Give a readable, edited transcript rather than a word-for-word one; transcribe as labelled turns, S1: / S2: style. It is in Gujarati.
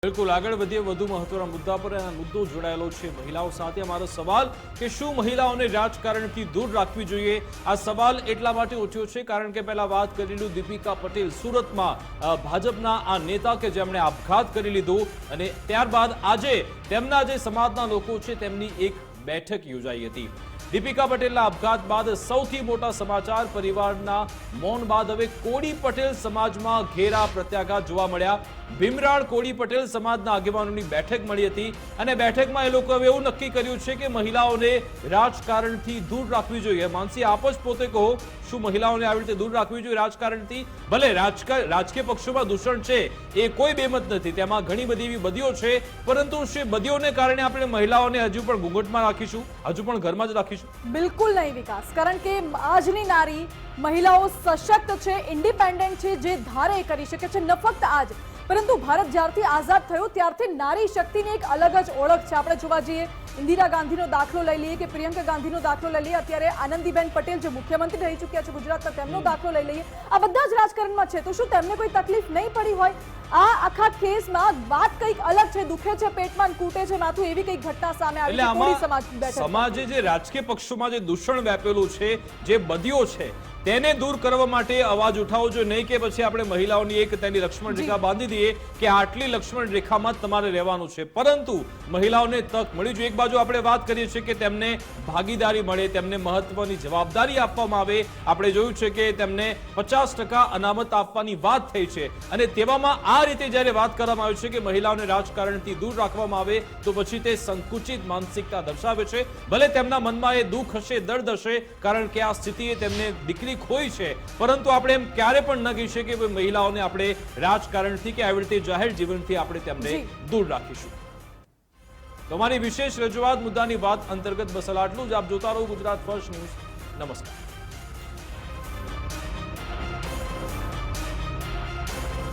S1: બિલકુલ આગળ વધીએ વધુ મહત્વના મુદ્દા પર અને મુદ્દો જોડાયેલો છે મહિલાઓ સાથે અમારો સવાલ કે શું મહિલાઓને રાજકારણથી દૂર રાખવી જોઈએ। આ સવાલ એટલા માટે ઉઠ્યો છે કારણ કે પહેલા વાત કરેલું દીપિકા પટેલ સુરતમાં ભાજપના આ નેતા કે જેમણે આપઘાત કરી લીધો અને ત્યારબાદ આજે તેમના જે સમાજના લોકો છે તેમની એક બેઠક યોજાઈ હતી। દીપિકા પટેલના આપઘાત બાદ સૌથી મોટા સમાચાર પરિવારના મૌન બાદ હવે કોળી પટેલ સમાજમાં ઘેરા પ્રત્યાઘાત જોવા મળ્યા। ભીમરાળ કોળી પટેલ સમાજના આગેવાનોની બેઠક મળી હતી અને બેઠકમાં એ લોકો હવે એવું નક્કી કર્યું છે કે મહિલાઓને રાજકારણથી દૂર રાખવી જોઈએ। માનસી આપ જ પોતે કહો, શું મહિલાઓને આવી રીતે દૂર રાખવી જોઈએ રાજકારણથી? ભલે રાજકીય પક્ષોમાં દૂષણ છે એ કોઈ બેમત નથી, તેમાં ઘણી બધી એવી બદીઓ છે, પરંતુ શું બદીઓને કારણે આપણે મહિલાઓને હજુ પણ ઘૂંઘટમાં રાખીશું, હજુ પણ ઘરમાં જ રાખીશું?
S2: બિલકુલ નહીં વિકાસ, કારણ કે આજની નારી મહિલાઓ સશક્ત છે, ઇન્ડિપેન્ડન્ટ છે, જે ધારે કરી શકે છે। ન ફક્ત આજ, પરંતુ ભારત જ્યારથી આઝાદ થયો ત્યારથી નારી શક્તિની એક અલગ જ ઓળખ છે। આપણે જોવા જઈએ, ઇન્દિરા ગાંધીનો દાખલો લઈ લઈએ કે પ્રિયંકા ગાંધીનો દાખલો લઈ લઈએ, અત્યારે આનંદીબેન પટેલ જે મુખ્યમંત્રી રહી ચૂક્યા છે ગુજરાતના, તેમનો દાખલો લઈ લઈએ, આ બધા જ રાજકારણમાં છે। તો શું તેમને કોઈ તકલીફ નહીં પડી હોય? આ આખા કેસમાં વાત કંઈક અલગ છે, દુખે છે, પેટમાં કૂટે છે માથું, એવી કંઈક ઘટના સામે આવી છે કોળી
S1: સમાજે જે રાજકીય પક્ષોમાં જે દૂષણ વ્યાપેલું છે, જે બદીઓ છે, તેને દૂર કરવા માટે અવાજ ઉઠાવવો જોઈએ, નહીં કે પછી આપણે મહિલાઓની એક તેની લક્ષ્મણ રેખા બાંધી દઈએ કે આટલી લક્ષ્મણ રેખામાં જ તમારે રહેવાનું છે, પરંતુ મહિલાઓને તક મળી જોઈએ। એક બાજુ આપણે વાત કરીએ છીએ કે તેમને ભાગીદારી મળે, તેમને મહત્વની જવાબદારી આપવામાં આવે। આપણે જોયું છે કે તેમને 50% અનામત આપવાની વાત થઈ છે અને તેવામાં આ રીતે જ્યારે વાત કરવામાં આવી છે કે મહિલાઓને રાજકારણથી દૂર રાખવામાં આવે તો પછી તે સંકુચિત માનસિકતા દર્શાવે છે। ભલે તેમના મનમાં એ દુઃખ હશે, દર્દ હશે, કારણ કે આ સ્થિતિએ તેમને દીકરી ખોઈ છે, પરંતુ આપણે એમ ક્યારે પણ ન કહી શકીએ કે મહિલાઓને આપણે રાજકારણથી કે આવી રીતે જાહેર જીવનથી આપણે તેમને દૂર રાખીશું। તમારી વિશેષ રજૂઆત મુદ્દાની વાત અંતર્ગત બસ આટલું જ। આપ જોતા રહો ગુજરાત ફર્સ્ટ ન્યૂઝ। નમસ્કાર।